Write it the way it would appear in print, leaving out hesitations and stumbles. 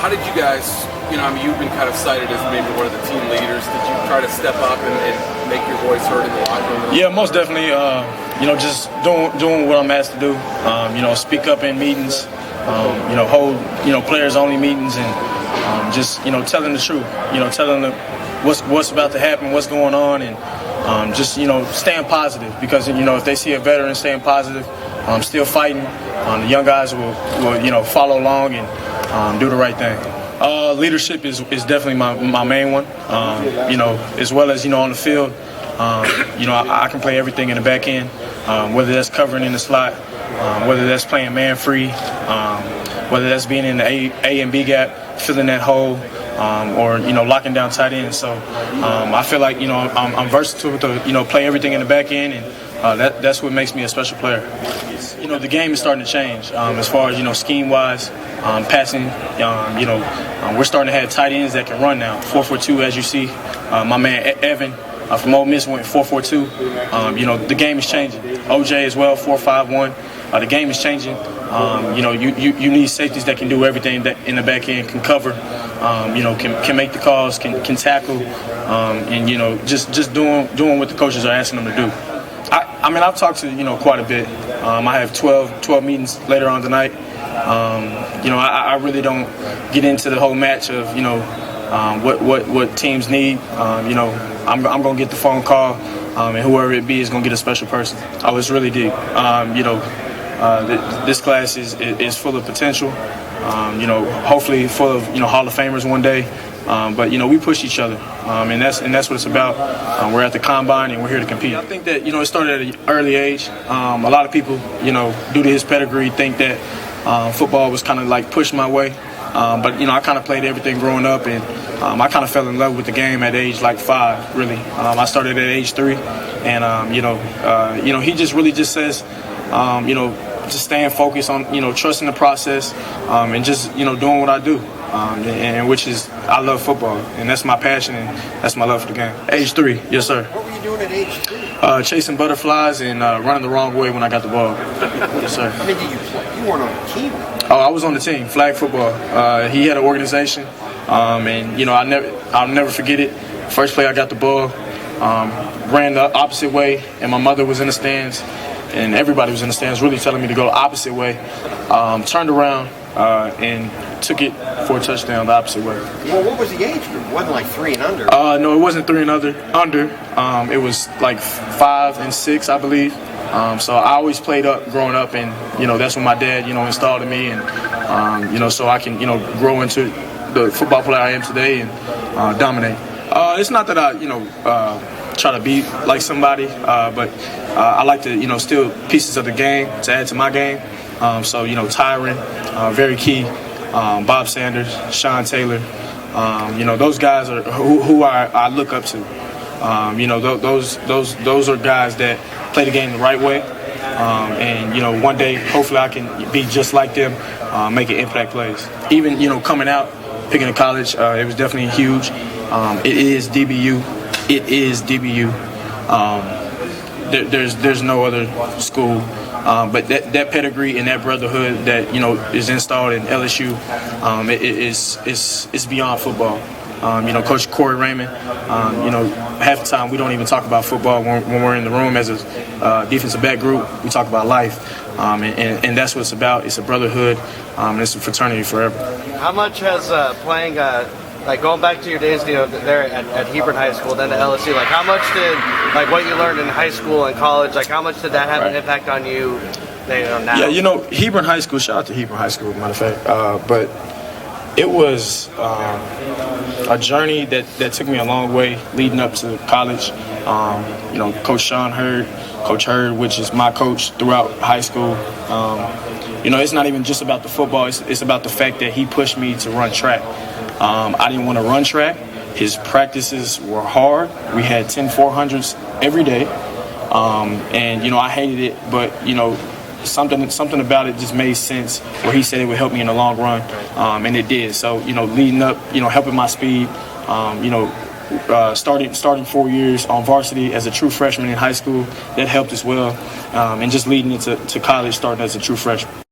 how did you guys, you've been kind of cited as maybe one of the team leaders. Did you try to step up and make your voice heard in the locker room? Yeah, most definitely. Just doing what I'm asked to do. Speak up in meetings. Hold players only meetings, and just telling the truth. Telling them what's about to happen, what's going on, and just staying positive, because if they see a veteran staying positive, still fighting, the young guys will follow along and do the right thing. Leadership is definitely my main one. As well as on the field. I can play everything in the back end, whether that's covering in the slot, whether that's playing man free, whether that's being in the A and B gap, filling that hole, or locking down tight ends. So I feel like I'm versatile to play everything in the back end, and that's what makes me a special player. The game is starting to change as far as scheme wise, passing. We're starting to have tight ends that can run now. 4-4-2, as you see. My man Evan from Ole Miss went 4-4-2. The game is changing. OJ as well, 4-5-1. The game is changing. You need safeties that can do everything that in the back end, can cover, can make the calls, can tackle, and just doing what the coaches are asking them to do. I've talked to quite a bit. I have 12 meetings later on tonight. I really don't get into the whole match of what teams need. I'm gonna get the phone call, and whoever it be is gonna get a special person. Oh, it's really deep. This class is full of potential. Hopefully full of Hall of Famers one day. But we push each other, and that's what it's about. We're at the combine and we're here to compete. I think that it started at an early age. A lot of people, due to his pedigree, think that football was kind of like pushed my way. But I kind of played everything growing up, and I kind of fell in love with the game at age like 5. Really, I started at age 3, and he just really just says, just staying focused on trusting the process, and just doing what I do. And which is, I love football, and that's my passion, and that's my love for the game. Age 3, yes sir. What were you doing at age 3? Chasing butterflies and running the wrong way when I got the ball. Yes sir. Did you play? You weren't on the team. Oh, I was on the team, flag football. He had an organization, and I'll never forget it. First play I got the ball, ran the opposite way, and my mother was in the stands, and everybody was in the stands, really telling me to go the opposite way. Turned around and took it for a touchdown the opposite way. Well, what was the age group? It wasn't like 3 and under. No, it wasn't 3 and under. It was like 5 and 6, I believe. So I always played up growing up, and that's when my dad installed in me, and so I can grow into the football player I am today and dominate. It's not that I try to be like somebody, but I like to steal pieces of the game to add to my game. So Tyron, very key. Bob Sanders, Sean Taylor, those guys are who I look up to. Those are guys that play the game the right way, and one day hopefully I can be just like them, making impact plays. Even coming out, picking a college, it was definitely huge. It is DBU. It is DBU. There's no other school. But that pedigree and that brotherhood that is installed in LSU, it's beyond football. Coach Corey Raymond, half the time we don't even talk about football when we're in the room as a defensive back group. We talk about life, and that's what it's about. It's a brotherhood, and it's a fraternity forever. How much has playing, like going back to your days there at Hebron High School, then to LSU, like how much did what you learned in high school and college, like how much did that have an impact on you now? Yeah, Hebron High School, shout out to Hebron High School, matter of fact, but it was a journey that took me a long way leading up to college. Coach Sean Hurd, Coach Hurd, which is my coach throughout high school. It's not even just about the football. It's about the fact that he pushed me to run track. I didn't want to run track. His practices were hard. We had 10 400s every day. And I hated it, but, something about it just made sense where he said it would help me in the long run, and it did. So, leading up, helping my speed, starting 4 years on varsity as a true freshman in high school, that helped as well, and just leading into college, starting as a true freshman.